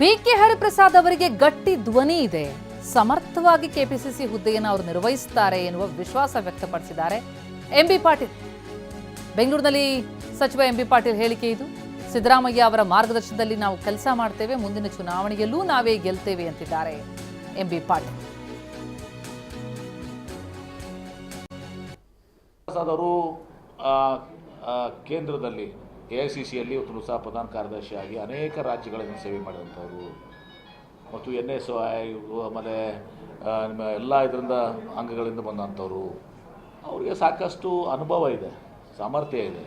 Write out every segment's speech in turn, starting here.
BK Hariprasad ಅವರಿಗೆ ಗಟ್ಟಿ ಧ್ವನಿ ಇದೆ. ಸಮರ್ಥವಾಗಿ ಕೆಪಿಸಿಸಿ ಹುದ್ದೆಯನ್ನು ಅವರು ನಿರ್ವಹಿಸುತ್ತಾರೆ ಎನ್ನುವ ವಿಶ್ವಾಸ ವ್ಯಕ್ತಪಡಿಸಿದ್ದಾರೆ ಎಂಬಿ ಪಾಟೀಲ್. ಬೆಂಗಳೂರಿನಲ್ಲಿ ಸಚಿವ ಎಂಬಿ ಪಾಟೀಲ್ ಹೇಳಿಕೆ ಇದು. ಸಿದ್ದರಾಮಯ್ಯ ಅವರ ಮಾರ್ಗದರ್ಶನದಲ್ಲಿ ನಾವು ಕೆಲಸ ಮಾಡ್ತೇವೆ, ಮುಂದಿನ ಚುನಾವಣೆಯಲ್ಲೂ ನಾವೇ ಗೆಲ್ತೇವೆ ಅಂತಿದ್ದಾರೆ ಎಂಬಿ ಪಾಟೀಲ್. ಅವರು ಕೇಂದ್ರದಲ್ಲಿ ಎಐಸಿಸಿಯಲ್ಲಿ ಇವತ್ತು ಸಹ ಪ್ರಧಾನ ಕಾರ್ಯದರ್ಶಿಯಾಗಿ ಅನೇಕ ರಾಜ್ಯಗಳನ್ನು ಸೇವೆ ಮಾಡಿದಂಥವರು ಮತ್ತು NSY ಆಮೇಲೆ ಎಲ್ಲ ಇದರಿಂದ ಅಂಗಗಳಿಂದ ಬಂದಂಥವರು. ಅವರಿಗೆ ಸಾಕಷ್ಟು ಅನುಭವ ಇದೆ, ಸಾಮರ್ಥ್ಯ ಇದೆ.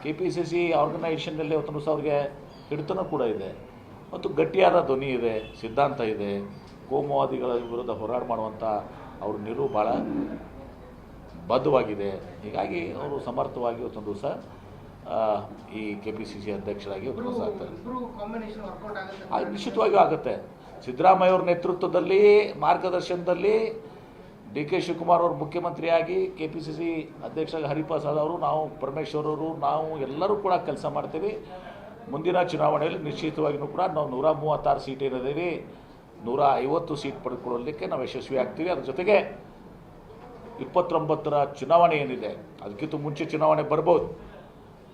KPCC ಆರ್ಗನೈಸೇಷನ್ನಲ್ಲಿ ಇವತ್ತು ಸಹ ಅವ್ರಿಗೆ ಹಿಡಿತನೂ ಕೂಡ ಇದೆ ಮತ್ತು ಗಟ್ಟಿಯಾದ ಧ್ವನಿ ಇದೆ, ಸಿದ್ಧಾಂತ ಇದೆ. ಕೋಮುವಾದಿಗಳ ವಿರುದ್ಧ ಹೋರಾಟ ಮಾಡುವಂಥ ಅವ್ರ ನಿಲುವು ಭಾಳ ಬದ್ಧವಾಗಿದೆ. ಹೀಗಾಗಿ ಅವರು ಸಮರ್ಥವಾಗಿ ಇವತ್ತೊಂದು ದಿವಸ ಈ KPCC ಅಧ್ಯಕ್ಷರಾಗಿ ಇವತ್ತು ದಿವಸ ಆಗ್ತಾರೆ. ನಿಶ್ಚಿತವಾಗಿಯೂ ಆಗುತ್ತೆ. ಸಿದ್ದರಾಮಯ್ಯ ಅವ್ರ ನೇತೃತ್ವದಲ್ಲಿ ಮಾರ್ಗದರ್ಶನದಲ್ಲಿ DK ಶಿವಕುಮಾರ್ ಅವರು ಮುಖ್ಯಮಂತ್ರಿಯಾಗಿ KPCC ಅಧ್ಯಕ್ಷರಾಗಿ ಹರಿಪ್ರಸಾದ್ ಅವರು, ನಾವು ಪರಮೇಶ್ವರ್ ಅವರು, ನಾವು ಎಲ್ಲರೂ ಕೂಡ ಕೆಲಸ ಮಾಡ್ತೀವಿ. ಮುಂದಿನ ಚುನಾವಣೆಯಲ್ಲಿ ನಿಶ್ಚಿತವಾಗಿಯೂ ಕೂಡ ನಾವು 136 ಸೀಟ್ ಏನಿದ್ದೀವಿ 150 ಸೀಟ್ ಪಡೆದುಕೊಳ್ಳಲಿಕ್ಕೆ ನಾವು ಯಶಸ್ವಿ ಆಗ್ತೀವಿ. ಅದ್ರ ಜೊತೆಗೆ 29ರ ಚುನಾವಣೆ ಏನಿದೆ ಅದಕ್ಕಿಂತ ಮುಂಚೆ ಚುನಾವಣೆ ಬರ್ಬೋದು,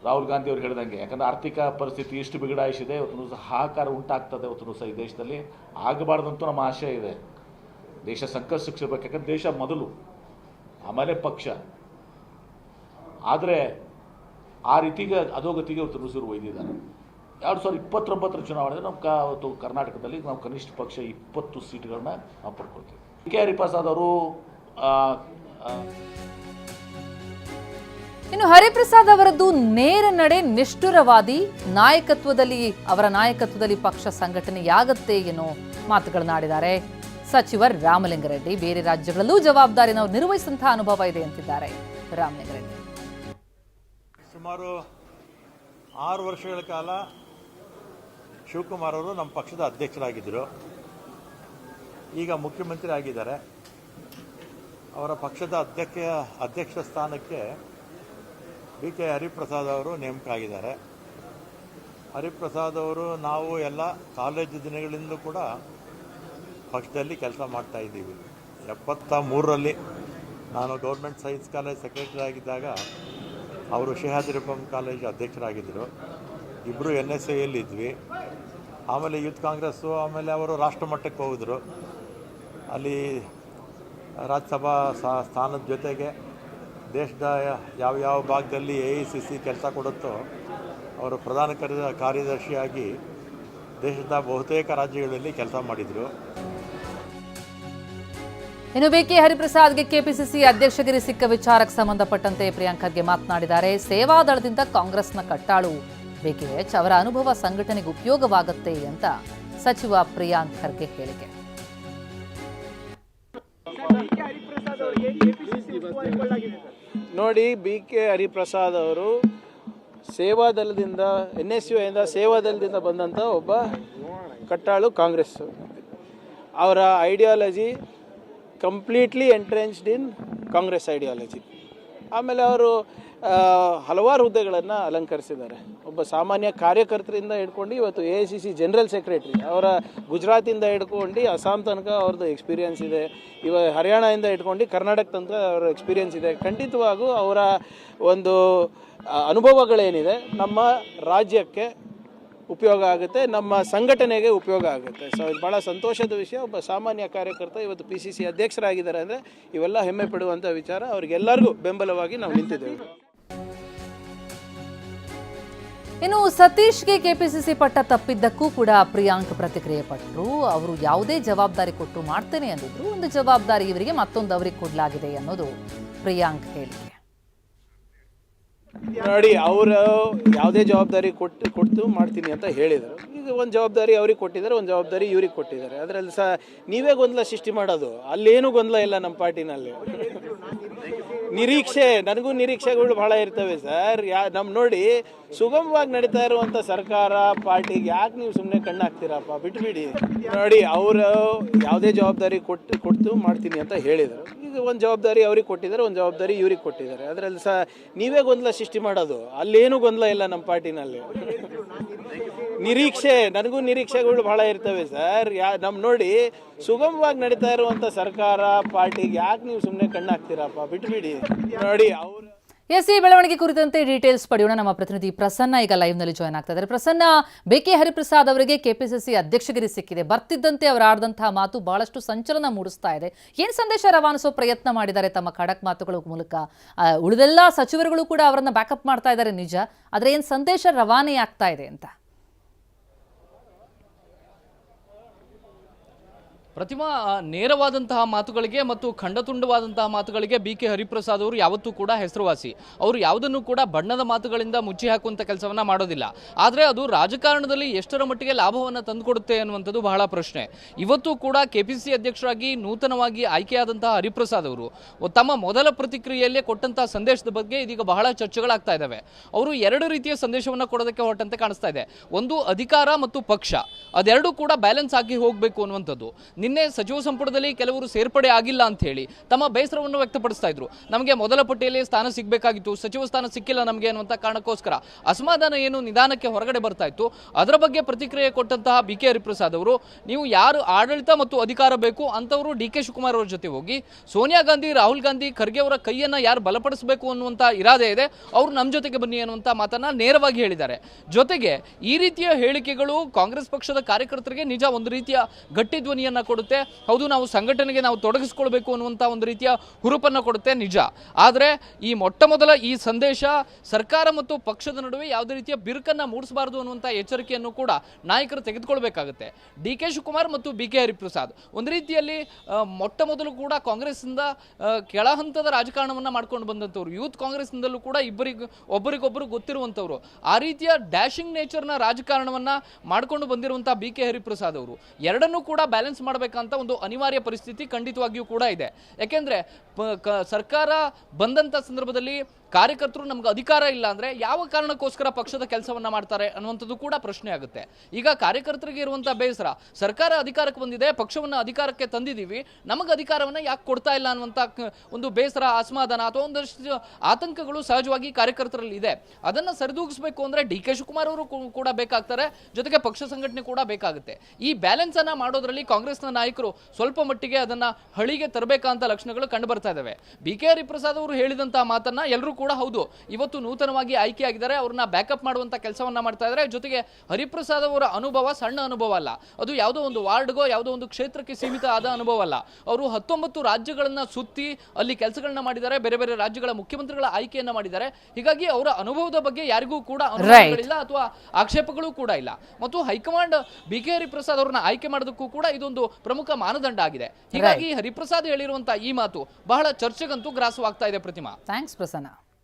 ರಾಹುಲ್ ಗಾಂಧಿ ಅವರು ಹೇಳಿದಂಗೆ. ಯಾಕಂದರೆ ಆರ್ಥಿಕ ಪರಿಸ್ಥಿತಿ ಇಷ್ಟು ಬಿಗಡಾಯಿಸಿದೆ, ಇವತ್ತು ಸಹ ಹಾಹಾಕಾರ ಉಂಟಾಗ್ತದೆ. ಇವತ್ತು ಸಹ ಈ ದೇಶದಲ್ಲಿ ಆಗಬಾರ್ದಂತೂ ನಮ್ಮ ಆಶಯ ಇದೆ. ದೇಶ ಸಂಕಷ್ಟಕ್ಕೆ ಸಿಗಬೇಕು, ಯಾಕಂದ್ರೆ ದೇಶ ಮೊದಲು, ಆಮೇಲೆ ಪಕ್ಷ. ಆದರೆ ಆ ರೀತಿಗೆ ಅಧೋಗತಿಗೆ ಇವತ್ತು ನುಸುರು ಒಯ್ದಿದ್ದಾರೆ. 2029ರ ಚುನಾವಣೆ ನಾವು ಕರ್ನಾಟಕದಲ್ಲಿ ನಾವು ಕನಿಷ್ಠ ಪಕ್ಷ 20 ಸೀಟ್ಗಳನ್ನ ನಾವು ಪಡ್ಕೊಳ್ತೀವಿ. BK ಹರಿಪ್ರಸಾದ್ ಅವರು ಇನ್ನು ಹರಿಪ್ರಸಾದ್ ಅವರದ್ದು ನೇರ ನಡೆ, ನಿಷ್ಠುರವಾದಿ ಅವರ ನಾಯಕತ್ವದಲ್ಲಿ ಪಕ್ಷ ಸಂಘಟನೆಯಾಗತ್ತೆ ಎನ್ನೋ ಮಾತುಗಳನ್ನಾಡಿದ್ದಾರೆ ಸಚಿವ ರಾಮಲಿಂಗಾರೆಡ್ಡಿ. ಬೇರೆ ರಾಜ್ಯಗಳಲ್ಲೂ ಜವಾಬ್ದಾರಿ ನಾವು ನಿರ್ವಹಿಸಿದಂತಹ ಅನುಭವ ಇದೆ ಅಂತಿದ್ದಾರೆ ರಾಮಲಿಂಗಾರೆಡ್ಡಿ. ಸುಮಾರು 6 ವರ್ಷಗಳ ಕಾಲ ಶಿವಕುಮಾರ್ ಅವರು ನಮ್ಮ ಪಕ್ಷದ ಅಧ್ಯಕ್ಷರಾಗಿದ್ದರು. ಈಗ ಮುಖ್ಯಮಂತ್ರಿ ಆಗಿದ್ದಾರೆ. ಅವರ ಪಕ್ಷದ ಅಧ್ಯಕ್ಷ ಸ್ಥಾನಕ್ಕೆ BK ಹರಿಪ್ರಸಾದ್ ಅವರು ನೇಮಕ ಆಗಿದ್ದಾರೆ. ಹರಿಪ್ರಸಾದ್ ಅವರು ನಾವು ಎಲ್ಲ ಕಾಲೇಜು ದಿನಗಳಿಂದಲೂ ಕೂಡ ಪಕ್ಷದಲ್ಲಿ ಕೆಲಸ ಮಾಡ್ತಾ ಇದ್ದೀವಿ. 73ರಲ್ಲಿ ನಾನು ಗೌರ್ಮೆಂಟ್ ಸೈನ್ಸ್ ಕಾಲೇಜ್ ಸೆಕ್ರೆಟರಿ ಆಗಿದ್ದಾಗ ಅವರು ಶೇಹಾದ್ರಿಪಂ ಕಾಲೇಜ್ ಅಧ್ಯಕ್ಷರಾಗಿದ್ದರು. ಇಬ್ಬರು NSAಯಲ್ಲಿ ಇದ್ವಿ. ಆಮೇಲೆ ಯೂತ್ ಕಾಂಗ್ರೆಸ್ಸು, ಆಮೇಲೆ ಅವರು ರಾಷ್ಟ್ರ ಮಟ್ಟಕ್ಕೆ ಹೋಗಿದ್ರು. ಅಲ್ಲಿ ರಾಜ್ಯಸಭಾ ಸ್ಥಾನದ ಜೊತೆಗೆ ದೇಶದ ಯಾವ ಭಾಗದಲ್ಲಿ AICC ಕೆಲಸ ಕೊಡುತ್ತೋ ಅವರು ಪ್ರಧಾನ ಕಾರ್ಯದರ್ಶಿಯಾಗಿ ದೇಶದ ಬಹುತೇಕ ರಾಜ್ಯಗಳಲ್ಲಿ ಕೆಲಸ ಮಾಡಿದರು. ಇನ್ನು BK ಹರಿಪ್ರಸಾದ್ಗೆ KPCC ಅಧ್ಯಕ್ಷಗಿರಿ ಸಿಕ್ಕ ವಿಚಾರಕ್ಕೆ ಸಂಬಂಧಪಟ್ಟಂತೆ ಪ್ರಿಯಾಂಕ್ ಖರ್ಗೆ ಮಾತನಾಡಿದ್ದಾರೆ. ಸೇವಾದಳದಿಂದ ಕಾಂಗ್ರೆಸ್ನ ಕಟ್ಟಾಳು BKH, ಅವರ ಅನುಭವ ಸಂಘಟನೆಗೆ ಉಪಯೋಗವಾಗುತ್ತೆ ಅಂತ ಸಚಿವ ಪ್ರಿಯಾಂಕ್ ಖರ್ಗೆ ಹೇಳಿಕೆ. ನೋಡಿ, BK ಹರಿಪ್ರಸಾದ್ ಅವರು ಸೇವಾದಳದಿಂದ NSU ಸೇವಾದಳದಿಂದ ಬಂದಂಥ ಒಬ್ಬ ಕಟ್ಟಾಳು ಕಾಂಗ್ರೆಸ್. ಅವರ ಐಡಿಯಾಲಜಿ ಕಂಪ್ಲೀಟ್ಲಿ ಎಂಟ್ರೆನ್ಸ್ಡ್ ಇನ್ ಕಾಂಗ್ರೆಸ್ ಐಡಿಯಾಲಜಿ. ಆಮೇಲೆ ಅವರು ಹಲವಾರು ಹುದ್ದೆಗಳನ್ನು ಅಲಂಕರಿಸಿದ್ದಾರೆ. ಒಬ್ಬ ಸಾಮಾನ್ಯ ಕಾರ್ಯಕರ್ತರಿಂದ ಹಿಡ್ಕೊಂಡು ಇವತ್ತು AICC ಜನರಲ್ ಸೆಕ್ರೆಟರಿ, ಅವರ ಗುಜರಾತಿಂದ ಹಿಡ್ಕೊಂಡು ಅಸ್ಸಾಂ ತನಕ ಅವ್ರದ್ದು ಎಕ್ಸ್ಪೀರಿಯನ್ಸ್ ಇದೆ. ಹರಿಯಾಣದಿಂದ ಹಿಡ್ಕೊಂಡು ಕರ್ನಾಟಕ ತನಕ ಅವರ ಎಕ್ಸ್ಪೀರಿಯನ್ಸ್ ಇದೆ. ಖಂಡಿತವಾಗೂ ಅವರ ಒಂದು ಅನುಭವಗಳೇನಿದೆ ನಮ್ಮ ರಾಜ್ಯಕ್ಕೆ ಉಪಯೋಗ ಆಗುತ್ತೆ, ನಮ್ಮ ಸಂಘಟನೆಗೆ ಉಪಯೋಗ ಆಗುತ್ತೆ. ಸೊ ಇದು ಭಾಳ ಸಂತೋಷದ ವಿಷಯ. ಒಬ್ಬ ಸಾಮಾನ್ಯ ಕಾರ್ಯಕರ್ತ ಇವತ್ತು PCC ಅಧ್ಯಕ್ಷರಾಗಿದ್ದಾರೆ ಅಂದರೆ ಇವೆಲ್ಲ ಹೆಮ್ಮೆ ಪಡುವಂಥ ವಿಚಾರ. ಅವ್ರಿಗೆಲ್ಲರಿಗೂ ಬೆಂಬಲವಾಗಿ ನಾವು ನಿಂತಿದ್ದೇವೆ. ಇನ್ನು ಸತೀಶ್ಗೆ KPCC ಪಟ್ಟ ತಪ್ಪಿದ್ದಕ್ಕೂ ಕೂಡ ಪ್ರಿಯಾಂಕ್ ಪ್ರತಿಕ್ರಿಯೆ ಪಟ್ಟರು. ಅವರು ಯಾವುದೇ ಜವಾಬ್ದಾರಿ ಕೊಟ್ಟು ಮಾಡ್ತೇನೆ ಅಂದಿದ್ರು. ಒಂದು ಜವಾಬ್ದಾರಿ ಇವರಿಗೆ, ಮತ್ತೊಂದು ಅವರಿಗೆ ಕೊಡಲಾಗಿದೆ ಅನ್ನೋದು ಪ್ರಿಯಾಂಕ್ ಹೇಳಿಕೆ. ನೋಡಿ, ಅವರು ಯಾವುದೇ ಜವಾಬ್ದಾರಿ ಕೊಟ್ಟು ಮಾಡ್ತೀನಿ ಅಂತ ಹೇಳಿದರು. ಈಗ ಒಂದು ಜವಾಬ್ದಾರಿ ಅವ್ರಿಗೆ ಕೊಟ್ಟಿದ್ದಾರೆ, ಒಂದು ಜವಾಬ್ದಾರಿ ಇವ್ರಿಗೆ ಕೊಟ್ಟಿದ್ದಾರೆ. ಅದರಲ್ಲಿ ನೀವೇ ಗೊಂದಲ ಸೃಷ್ಟಿ ಮಾಡೋದು. ಅಲ್ಲೇನೂ ಗೊಂದಲ ಇಲ್ಲ ನಮ್ಮ ಪಾರ್ಟಿನಲ್ಲಿ. ನನಗೂ ನಿರೀಕ್ಷೆಗಳು ಭಾಳ ಇರ್ತವೆ ಸರ್. ನೋಡಿ, ಸುಗಮವಾಗಿ ನಡೀತಾ ಇರುವಂಥ ಸರ್ಕಾರ ಪಾರ್ಟಿಗೆ ಯಾಕೆ ನೀವು ಸುಮ್ಮನೆ ಕಣ್ಣು ಹಾಕ್ತೀರಪ್ಪ, ಬಿಟ್ಬಿಡಿ. ನೋಡಿ, ಅವರು ಯಾವುದೇ ಜವಾಬ್ದಾರಿ ಕೊಟ್ಟು ಮಾಡ್ತೀನಿ ಅಂತ ಹೇಳಿದರು. ಈಗ ಒಂದು ಜವಾಬ್ದಾರಿ ಅವ್ರಿಗೆ ಕೊಟ್ಟಿದ್ದಾರೆ, ಒಂದು ಜವಾಬ್ದಾರಿ ಇವ್ರಿಗೆ ಕೊಟ್ಟಿದ್ದಾರೆ. ಅದರಲ್ಲಿ ನೀವೇ ಗೊಂದಲ ಸೃಷ್ಟಿ ಮಾಡೋದು. ಅಲ್ಲೇನೂ ಗೊಂದಲ ಇಲ್ಲ ನಮ್ಮ ಪಾರ್ಟಿನಲ್ಲಿ. ನಿರೀಕ್ಷೆ, ನನಗೂ ನಿರೀಕ್ಷೆಗಳು ಬಹಳ ಇರ್ತವೆ ಸರ್. ನೋಡಿ, ಸುಗಮವಾಗಿ ನಡೀತಾ ಇರುವಂತ ಸರ್ಕಾರ ಪಾರ್ಟಿಗೆ ಯಾಕೆ ನೀವು ಸುಮ್ಮನೆ ಕಣ್ಣಾಕ್ತೀರಪ್ಪ, ಬಿಟ್ಬಿಡಿ. ನೋಡಿ ಅವ್ರು ಎಸ್, ಈ ಬೆಳವಣಿಗೆ ಕುರಿತಂತೆ ಡೀಟೇಲ್ಸ್ ಪಡೆಯೋಣ. ನಮ್ಮ ಪ್ರತಿನಿಧಿ ಪ್ರಸನ್ನ ಈಗ ಲೈವ್ ನಲ್ಲಿ ಜಾಯ್ನ್ ಆಗ್ತಾ ಇದ್ದಾರೆ. ಪ್ರಸನ್ನ, ಬಿಕೆ ಹರಿಪ್ರಸಾದ್ ಅವರಿಗೆ ಕೆಪಿಸಿಸಿ ಅಧ್ಯಕ್ಷಗಿರಿ ಸಿಕ್ಕಿದೆ. ಬರ್ತಿದ್ದಂತೆ ಅವರು ಆಡಿದಂತಹ ಮಾತು ಬಹಳಷ್ಟು ಸಂಚಲನ ಮೂಡಿಸ್ತಾ ಇದೆ. ಏನ್ ಸಂದೇಶ ರವಾನಿಸೋ ಪ್ರಯತ್ನ ಮಾಡಿದ್ದಾರೆ ತಮ್ಮ ಖಡಕ್ ಮಾತುಗಳ ಮೂಲಕ? ಉಳಿದೆಲ್ಲ ಸಚಿವರುಗಳು ಕೂಡ ಅವರನ್ನ ಬ್ಯಾಕಪ್ ಮಾಡ್ತಾ ಇದ್ದಾರೆ ನಿಜ, ಆದ್ರೆ ಏನ್ ಸಂದೇಶ ರವಾನೆ ಆಗ್ತಾ ಇದೆ ಅಂತ? ಪ್ರತಿಮಾ, ನೇರವಾದಂತಹ ಮಾತುಗಳಿಗೆ ಮತ್ತು ಖಂಡತುಂಡವಾದಂತಹ ಮಾತುಗಳಿಗೆ ಬಿಕೆ ಹರಿಪ್ರಸಾದ್ ಅವರು ಯಾವತ್ತೂ ಕೂಡ ಹೆಸರುವಾಸಿ. ಅವರು ಯಾವುದನ್ನು ಕೂಡ ಬಣ್ಣದ ಮಾತುಗಳಿಂದ ಮುಚ್ಚಿ ಹಾಕುವಂಥ ಕೆಲಸವನ್ನ ಮಾಡೋದಿಲ್ಲ. ಆದರೆ ಅದು ರಾಜಕಾರಣದಲ್ಲಿ ಎಷ್ಟರ ಮಟ್ಟಿಗೆ ಲಾಭವನ್ನು ತಂದುಕೊಡುತ್ತೆ ಅನ್ನುವಂಥದ್ದು ಬಹಳ ಪ್ರಶ್ನೆ. ಇವತ್ತು ಕೂಡ ಕೆಪಿಸಿಸಿ ಅಧ್ಯಕ್ಷರಾಗಿ ನೂತನವಾಗಿ ಆಯ್ಕೆಯಾದಂತಹ ಹರಿಪ್ರಸಾದ್ ಅವರು ತಮ್ಮ ಮೊದಲ ಪ್ರತಿಕ್ರಿಯೆಯಲ್ಲೇ ಕೊಟ್ಟಂತಹ ಸಂದೇಶದ ಬಗ್ಗೆ ಇದೀಗ ಬಹಳ ಚರ್ಚೆಗಳಾಗ್ತಾ ಇದ್ದಾವೆ. ಅವರು ಎರಡು ರೀತಿಯ ಸಂದೇಶವನ್ನು ಕೊಡೋದಕ್ಕೆ ಹೊರಟಂತೆ ಕಾಣಿಸ್ತಾ ಇದೆ. ಒಂದು, ಅಧಿಕಾರ ಮತ್ತು ಪಕ್ಷ ಅದೆರಡೂ ಕೂಡ ಬ್ಯಾಲೆನ್ಸ್ ಆಗಿ ಹೋಗಬೇಕು ಅನ್ನುವಂಥದ್ದು. ನಿನ್ನೆ ಸಚಿವ ಸಂಪುಟದಲ್ಲಿ ಕೆಲವರು ಸೇರ್ಪಡೆ ಆಗಿಲ್ಲ ಅಂತ ಹೇಳಿ ತಮ್ಮ ಬೇಸರವನ್ನು ವ್ಯಕ್ತಪಡಿಸ್ತಾ ಇದ್ರು. ನಮಗೆ ಮೊದಲ ಪಟ್ಟಿಯಲ್ಲಿ ಸ್ಥಾನ ಸಿಗಬೇಕಾಗಿತ್ತು, ಸಚಿವ ಸ್ಥಾನ ಸಿಕ್ಕಿಲ್ಲ ನಮಗೆ ಅನ್ನುವಂಥ ಕಾರಣಕ್ಕೋಸ್ಕರ ಅಸಮಾಧಾನ ಏನು ನಿಧಾನಕ್ಕೆ ಹೊರಗಡೆ ಬರ್ತಾ ಇತ್ತು. ಅದರ ಬಗ್ಗೆ ಪ್ರತಿಕ್ರಿಯೆ ಕೊಟ್ಟಂತಹ ಬಿಕೆ ಹರಿಪ್ರಸಾದ್ ಅವರು, ನೀವು ಯಾರು ಆಡಳಿತ ಮತ್ತು ಅಧಿಕಾರ ಬೇಕು ಅಂತವರು ಡಿಕೆ ಶಿವಕುಮಾರ್ ಅವರ ಜೊತೆ ಹೋಗಿ, ಸೋನಿಯಾ ಗಾಂಧಿ, ರಾಹುಲ್ ಗಾಂಧಿ, ಖರ್ಗೆ ಅವರ ಕೈಯನ್ನು ಯಾರು ಬಲಪಡಿಸಬೇಕು ಅನ್ನುವಂಥ ಇರಾದೆ ಇದೆ, ಅವರು ನಮ್ಮ ಜೊತೆಗೆ ಬನ್ನಿ ಅನ್ನುವಂಥ ಮಾತನ್ನ ನೇರವಾಗಿ ಹೇಳಿದ್ದಾರೆ. ಜೊತೆಗೆ ಈ ರೀತಿಯ ಹೇಳಿಕೆಗಳು ಕಾಂಗ್ರೆಸ್ ಪಕ್ಷದ ಕಾರ್ಯಕರ್ತರಿಗೆ ನಿಜ ಒಂದು ರೀತಿಯ ಗಟ್ಟಿ ಧ್ವನಿಯನ್ನ ಕೊಡುತ್ತೆ. ಹೌದು, ನಾವು ಸಂಘಟನೆಗೆ ನಾವು ತೊಡಗಿಸಿಕೊಳ್ಬೇಕು ಅನ್ನುವಂಥ ಒಂದು ರೀತಿಯ ಹುರುಪನ್ನು ಕೊಡುತ್ತೆ ನಿಜ. ಆದರೆ ಈ ಮೊಟ್ಟ ಮೊದಲ ಈ ಸಂದೇಶ ಸರ್ಕಾರ ಮತ್ತು ಪಕ್ಷದ ನಡುವೆ ಯಾವುದೇ ರೀತಿಯ ಬಿರುಕನ್ನು ಮೂಡಿಸಬಾರದು ಅನ್ನುವಂಥ ಎಚ್ಚರಿಕೆಯನ್ನು ಕೂಡ ನಾಯಕರು ತೆಗೆದುಕೊಳ್ಬೇಕಾಗುತ್ತೆ. ಡಿ ಕೆ ಶಿವಕುಮಾರ್ ಮತ್ತು ಬಿಕೆ ಹರಿಪ್ರಸಾದ್ ಒಂದು ರೀತಿಯಲ್ಲಿ ಮೊಟ್ಟ ಮೊದಲು ಕೂಡ ಕಾಂಗ್ರೆಸ್ನಿಂದ ಕೆಳ ಹಂತದ ರಾಜಕಾರಣವನ್ನು ಮಾಡ್ಕೊಂಡು ಬಂದಂಥವ್ರು, ಯೂತ್ ಕಾಂಗ್ರೆಸ್ನಿಂದಲೂ ಕೂಡ ಒಬ್ಬರಿಗೊಬ್ಬರು ಗೊತ್ತಿರುವಂಥವ್ರು. ಆ ರೀತಿಯ ಡ್ಯಾಶಿಂಗ್ ನೇಚರ್ನ ರಾಜಕಾರಣವನ್ನ ಮಾಡ್ಕೊಂಡು ಬಂದಿರುವಂಥ ಬಿಕೆ ಹರಿಪ್ರಸಾದ್ ಅವರು ಎರಡನ್ನೂ ಕೂಡ ಬ್ಯಾಲೆನ್ಸ್ ಮಾಡಬೇಕಂತ ಒಂದು ಅನಿವಾರ್ಯ ಪರಿಸ್ಥಿತಿ ಖಂಡಿತವಾಗಿಯೂ ಕೂಡ ಇದೆ. ಯಾಕೆಂದ್ರೆ ಸರ್ಕಾರ ಬಂದಂತ ಸಂದರ್ಭದಲ್ಲಿ ಕಾರ್ಯಕರ್ತರು ನಮ್ಗೆ ಅಧಿಕಾರ ಇಲ್ಲ ಅಂದ್ರೆ ಯಾವ ಕಾರಣಕ್ಕೋಸ್ಕರ ಪಕ್ಷದ ಕೆಲಸವನ್ನ ಮಾಡ್ತಾರೆ ಅನ್ನುವಂಥದ್ದು ಕೂಡ ಪ್ರಶ್ನೆ ಆಗುತ್ತೆ. ಈಗ ಕಾರ್ಯಕರ್ತರಿಗೆ ಇರುವಂತಹ ಬೇಸರ, ಸರ್ಕಾರ ಅಧಿಕಾರಕ್ಕೆ ಬಂದಿದೆ, ಪಕ್ಷವನ್ನ ಅಧಿಕಾರಕ್ಕೆ ತಂದಿದ್ದೀವಿ, ನಮಗೆ ಅಧಿಕಾರವನ್ನ ಯಾಕೆ ಕೊಡ್ತಾ ಇಲ್ಲ ಅನ್ನುವಂಥ ಒಂದು ಬೇಸರ, ಅಸಮಾಧಾನ ಅಥವಾ ಒಂದಷ್ಟು ಆತಂಕಗಳು ಸಹಜವಾಗಿ ಕಾರ್ಯಕರ್ತರಲ್ಲಿ ಇದೆ. ಅದನ್ನ ಸರಿದೂಗಿಸಬೇಕು ಅಂದ್ರೆ ಡಿ ಕೆ ಶಿವಕುಮಾರ್ ಅವರು ಕೂಡ ಬೇಕಾಗ್ತಾರೆ, ಜೊತೆಗೆ ಪಕ್ಷ ಸಂಘಟನೆ ಕೂಡ ಬೇಕಾಗುತ್ತೆ. ಈ ಬ್ಯಾಲೆನ್ಸ್ ಅನ್ನ ಮಾಡೋದ್ರಲ್ಲಿ ಕಾಂಗ್ರೆಸ್ನ ನಾಯಕರು ಸ್ವಲ್ಪ ಮಟ್ಟಿಗೆ ಅದನ್ನ ಹಳಿಗೆ ತರಬೇಕಂತ ಲಕ್ಷಣಗಳು ಕಂಡು ಬರ್ತಾ ಇದಾವೆ. ಬಿಕೆ ಹರಿಪ್ರಸಾದ್ ಅವರು ಹೇಳಿದಂತಹ ಮಾತನ್ನ ಎಲ್ಲರೂ ಕೂಡ ಹೌದು, ಇವತ್ತು ನೂತನವಾಗಿ ಆಯ್ಕೆಯಾಗಿದ್ದಾರೆ, ಅವ್ರನ್ನ ಬ್ಯಾಕಪ್ ಮಾಡುವಂತ ಕೆಲಸವನ್ನ ಮಾಡ್ತಾ ಇದ್ದಾರೆ. ಜೊತೆಗೆ ಹರಿಪ್ರಸಾದ್ ಅವರ ಅನುಭವ ಸಣ್ಣ ಅನುಭವ ಅಲ್ಲ, ಅದು ಯಾವುದೋ ಒಂದು ವಾರ್ಡ್ಗೋ ಯಾವುದೋ ಒಂದು ಕ್ಷೇತ್ರಕ್ಕೆ ಸೀಮಿತ ಆದ ಅನುಭವ ಅಲ್ಲ. ಅವರು 19 ರಾಜ್ಯಗಳನ್ನ ಸುತ್ತಿ ಅಲ್ಲಿ ಕೆಲಸಗಳನ್ನ ಮಾಡಿದ್ದಾರೆ, ಬೇರೆ ಬೇರೆ ರಾಜ್ಯಗಳ ಮುಖ್ಯಮಂತ್ರಿಗಳ ಆಯ್ಕೆಯನ್ನ ಮಾಡಿದ್ದಾರೆ. ಹೀಗಾಗಿ ಅವರ ಅನುಭವದ ಬಗ್ಗೆ ಯಾರಿಗೂ ಕೂಡ ಅನುಮಾನಗಳಿಲ್ಲ ಅಥವಾ ಆಕ್ಷೇಪಗಳು ಕೂಡ ಇಲ್ಲ. ಮತ್ತು ಹೈಕಮಾಂಡ್ ಬಿಕೆ ಹರಿಪ್ರಸಾದ್ ಅವ್ರನ್ನ ಆಯ್ಕೆ ಮಾಡೋದಕ್ಕೂ ಕೂಡ ಇದೊಂದು ಪ್ರಮುಖ ಮಾನದಂಡ ಆಗಿದೆ. ಹೀಗಾಗಿ ಹರಿಪ್ರಸಾದ್ ಹೇಳಿರುವಂತಹ ಈ ಮಾತು ಬಹಳ ಚರ್ಚೆಗಂತೂ ಗ್ರಾಸವಾಗ್ತಾ ಇದೆ. ಪ್ರತಿಮಾ, ಥ್ಯಾಂಕ್ಸ್ ಪ್ರಸನ್ನ.